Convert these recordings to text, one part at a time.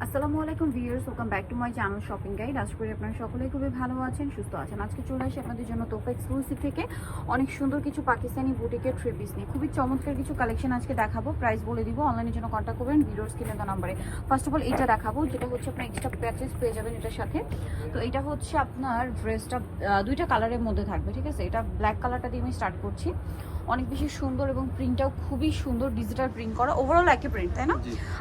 আসসালামু আলাইকুম viewers, welcome back to my channel shopping guide. আশা করি আপনারা সকলেই খুবই ভালো আছেন, সুস্থ আছেন। আজকে চলে আসি আপনাদের জন্য তোফা এক্সক্লুসিভ থেকে অনেক সুন্দর কিছু পাকিস্তানি বুটিকের থ্রি পিস নিয়ে খুবই চমৎকার কিছু কালেকশন আজকে দেখাবো। প্রাইস বলে দিব, অনলাইনের জন্য কন্ট্যাক্ট করবেন ভিডিওর স্ক্রিনে দেওয়া নাম্বারে। ফার্স্ট অফ অল এটা দেখাবো, যেটা হচ্ছে আপনার এক্সট্রা প্যাচেস পেয়ে যাবেন এটার সাথে। তো এটা হচ্ছে আপনার ড্রেসটা দুইটা কালারের মধ্যে থাকবে, ঠিক আছে। এটা ব্ল্যাক কালারটা দিয়ে আমি স্টার্ট করছি। অনেক বেশি সুন্দর এবং প্রিন্টটাও খুবই সুন্দর, ডিজিটাল প্রিন্ট করা, ওভারঅল একই প্রিন্ট, তাই না?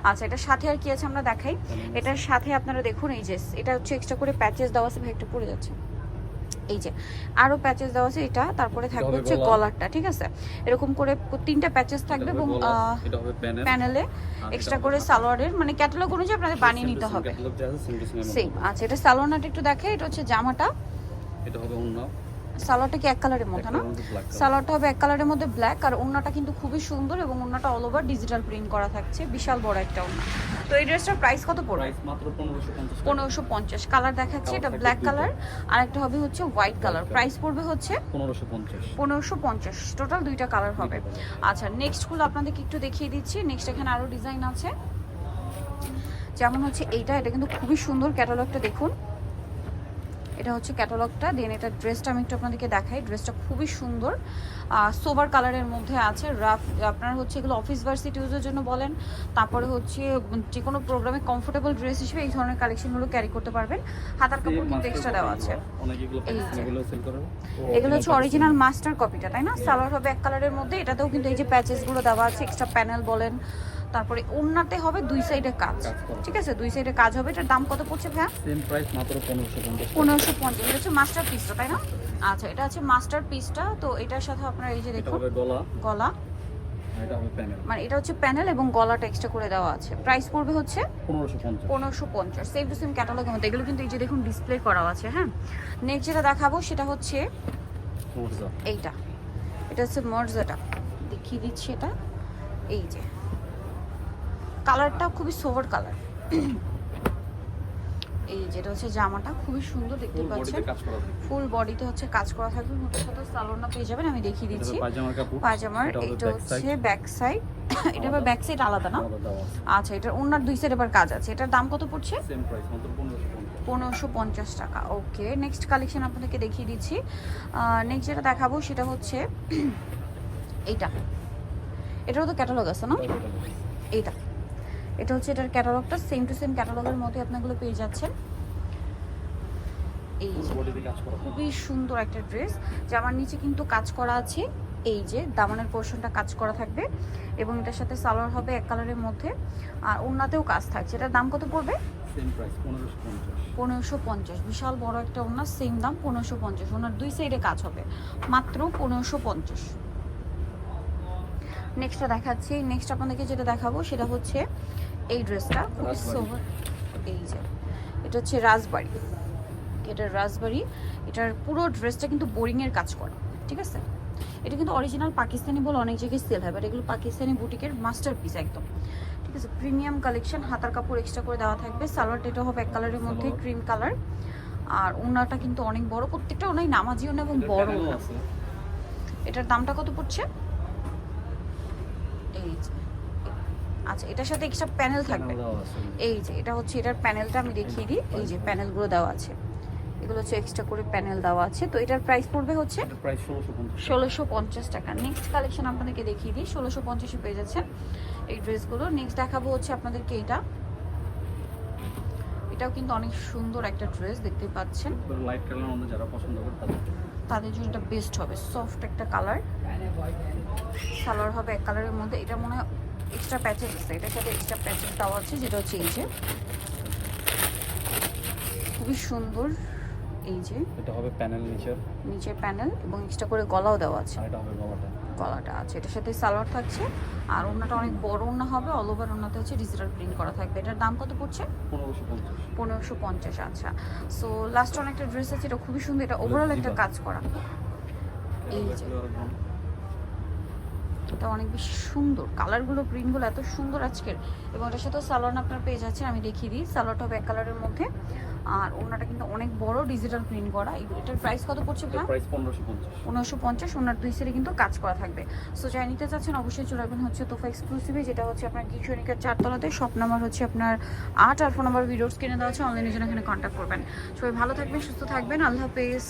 আচ্ছা, এটার সাথে আর কি আছে আমরা দেখাই। এটার সাথে আপনারা দেখুন, এই যে এটা হচ্ছে এক্সট্রা করে প্যাচেস দেওয়া আছে, ভাই একটু পড়ে যাচ্ছে, এই যে আরো প্যাচেস দেওয়া আছে এটা। তারপরে থাকবে হচ্ছে গলারটা, ঠিক আছে। এরকম করে তিনটা প্যাচেস থাকবে এবং প্যানেলে এক্সট্রা করে সালোয়ারের মানে ক্যাটালগ অনুযায়ী আপনাদের বানিয়ে নিতে হবে সেম। আচ্ছা, এটা সালোয়ারটা একটু দেখে। এটা হচ্ছে জামাটা, এটা হবে ওন্না। সালোয়ারটা কি এক কালারের মধ্যে না? সালোয়ারটা হবে এক কালারের মধ্যে ব্ল্যাক, আর ওন্নাটা কিন্তু খুবই সুন্দর এবং ওন্নাটা অল ওভার ডিজিটাল প্রিন্ট করা থাকছে, বিশাল বড় একটা ওন্না। তো এই ড্রেসটার প্রাইস কত পড়বে? প্রাইস মাত্র 1550 1550। কালার দেখাচ্ছি, এটা ব্ল্যাক কালার আর একটা হবে হচ্ছে হোয়াইট কালার। প্রাইস পড়বে হচ্ছে 1550। টোটাল দুইটা কালার হবে। আচ্ছা, নেক্সট গুলো আপনাদেরকে একটু দেখিয়ে দিচ্ছি। নেক্সট এখানে আরো ডিজাইন আছে, যেমন হচ্ছে এটা কিন্তু খুবই সুন্দর। ক্যাটালগটা দেখুন, এটা হচ্ছে ক্যাটালগটা। দেন এটা ড্রেসটা আমি একটু আপনাদেরকে দেখাই। ড্রেসটা খুবই সুন্দর, সোবার কালারের মধ্যে আছে। রাফ আপনারা হচ্ছে এগুলো অফিস ভার্সিটি ইউজের জন্য বলেন, তারপরে হচ্ছে যে কোনো প্রোগ্রামে কমফোর্টেবল ড্রেস হিসেবে এই ধরনের কালেকশনগুলো ক্যারি করতে পারবেন। হাতার কাপড় কিন্তু এক্সট্রা দেওয়া আছে। এগুলো হচ্ছে অরিজিনাল মাস্টার কপিটা, তাই না? সালোয়ার হবে এক কালারের মধ্যে। এটাতেও কিন্তু এই যে প্যাচেসগুলো দেওয়া আছে, এক্সট্রা প্যানেল বলেন। তারপরে ওন্নাতে হবে দুই সাইডে কাজ, ঠিক আছে, দুই সাইডে কাজ হবে। এটার দাম কত পড়ছে ভাইয়া? সেম প্রাইস মাত্র 1550। এটা হচ্ছে মাস্টার পিসটা, তাই না? আচ্ছা, এটা আছে মাস্টার পিসটা। তো এটার সাথে আপনার এই যে দেখুন গলা, এটা হবে প্যানেল, মানে এটা হচ্ছে প্যানেল এবং গলাটা এক্সট্রা করে দেওয়া আছে। প্রাইস পড়বে হচ্ছে 1550। সেম টু সেম ক্যাটালগের মধ্যে। এগুলো কিন্তু এই যে দেখুন ডিসপ্লে করা আছে। হ্যাঁ, নেক্সট যেটা দেখাবো সেটা হচ্ছে এইটা। এটা হচ্ছে মর্জাটা, দেখিয়ে দিচ্ছি। এটা এই যে কালারটা খুবই সোভার কালার। এই যেটা হচ্ছে জামাটা খুবই সুন্দর, দেখতে পাচ্ছেন ফুল বডিতে হচ্ছে কাজ করা থাকবে। মোটার সাথে সালোয়ারটা পেয়ে যাবেন, আমি দেখিয়ে দিচ্ছি। পায়জামার এটা হচ্ছে ব্যাক সাইড। এটা আবার ব্যাক সাইড আলাদা না? আচ্ছা, এটার ওনার দুই সাইড আবার কাজ আছে। এটার দাম কত পড়ছে? সেম প্রাইস মাত্র 1550 টাকা। ওকে, নেক্সট কালেকশন আপনাদেরকে দেখিয়ে দিচ্ছি। নেক্সট যেটা দেখাবো সেটা হচ্ছে এইটা। এটারও তো ক্যাটালগ আছে না? এইটা, এটা হচ্ছে এটার ক্যাটালগটা। সেম টু সেম ক্যাটালগের মধ্যে আপনাগুলো পেয়ে যাচ্ছেন। এই খুবই সুন্দর একটা ড্রেস, জামার নিচে কিন্তু কাজ করা আছে। এই যে দামানের পোর্শনটা কাজ করা থাকবে এবং এটার সাথে সালোয়ার হবে এক কালারের মধ্যে, আর ওন্নাতেও কাজ থাকছে। এটার দাম কত পড়বে? Same price 1550। বিশাল বড় একটা ওন্না, সেম দাম 1550। ওনার দুই সাইডে কাজ হবে, মাত্র 1550। নেক্সটটা দেখাচ্ছি। নেক্সট আপনাদেরকে যেটা দেখাবো সেটা হচ্ছে এই ড্রেসটা, খুবই সোভার। এই যে এটা হচ্ছে রাজবাড়ি, এটার রাজবাড়ি। এটার পুরো ড্রেসটা কিন্তু বোরিংয়ের কাজ করা, ঠিক আছে। এটা কিন্তু অরিজিনাল পাকিস্তানি বলে অনেক জায়গায় সেল হয়, বাট এগুলো পাকিস্তানি বুটিকের মাস্টারপিস একদম, ঠিক আছে। Premium collection. হাতার কাপড় এক্সট্রা করে দেওয়া থাকবে। সালোয়ারটা এটা হবে এক কালারের মধ্যে, ক্রিম কালার। আর ওনাটা কিন্তু অনেক বড়, প্রত্যেকটা ওনাই নামাজি ওনা এবং বড় ওনা। এটার দামটা কত পড়ছে? এই যে আচ্ছা, এটার সাথে এক্সট্রা প্যানেল থাকবে। এই যে এটা হচ্ছে এটার প্যানেলটা, আমি দেখিয়ে দিই। এই যে প্যানেলগুলো দেওয়া আছে, এগুলো হচ্ছে এক্সট্রা করে প্যানেল দেওয়া আছে। তো এটার প্রাইস পড়বে হচ্ছে 1650 টাকা। নেক্সট কালেকশন আপনাদেরকে দেখিয়ে দিই। 1650-এ পেয়ে যাচ্ছেন এই ড্রেসগুলো। নেক্সট দেখাবো হচ্ছে আপনাদেরকে এটাও কিন্তু অনেক সুন্দর একটা ড্রেস, দেখতে পাচ্ছেন। লাইট কালার মধ্যে যারা পছন্দ করে তাদের জন্য এটা বেস্ট হবে। সফট একটা কালার, সালোয়ার হবে এক কালারের মধ্যে। এটা মনে হয় এক্সট্রা প্যাচেস আছে, এটার সাথে এক্সট্রা প্যাচেস দেওয়া আছে, যেটা হচ্ছে এই যে খুবই সুন্দর। এই যে এটা হবে প্যানেল, নিচে প্যানেল এবং এক্সট্রা করে গলাও দেওয়া আছে। এটা হবে গলাটা আছে, এটার সাথে সালোয়ার থাকছে। আর ওন্নাটা অনেক বড় ওন্না হবে, অল ওভার ওন্নাতে হচ্ছে ডিজিটাল প্রিন্ট করা থাকবে। এটার দাম কত পড়ছে? 1550। আচ্ছা, সো লাস্ট অনেকটা ড্রেস আছে, এটা খুবই সুন্দর। এটা ওভারঅল একটা কাজ করা। এই যে এটা অনেক বেশি সুন্দর, কালারগুলো প্রিন্টগুলো এত সুন্দর আজকের। এবং এটার সাথে সালোয়ার আপনার পেয়ে যাচ্ছেন, আমি দেখিয়ে দিই, সালোয়ারটা ব্যাক কালারের মধ্যে। আর ওনাটা কিন্তু অনেক বড় ডিজিটাল প্রিন্ট করা। এটার প্রাইস কত পড়ছে ভাই? প্রাইস 1550। 1950। ওনার দুই সাইডে কিন্তু কাজ করা থাকবে। সো যাই নিতে চাচ্ছেন অবশ্যই চলে আসবেন হচ্ছে তোফা এক্সক্লুসিভে, যেটা হচ্ছে আপনার কিশোরিকার 4 তলাতে। শপ নাম্বার হচ্ছে আপনার 8 আর ফোন নাম্বার ভিডিওস কিনে দেওয়া আছে, অনলাইনের জন্য এখানে কন্ট্যাক্ট করবেন। সবাই ভালো থাকবেন, সুস্থ থাকবেন, আল্লাহ হাফেজ।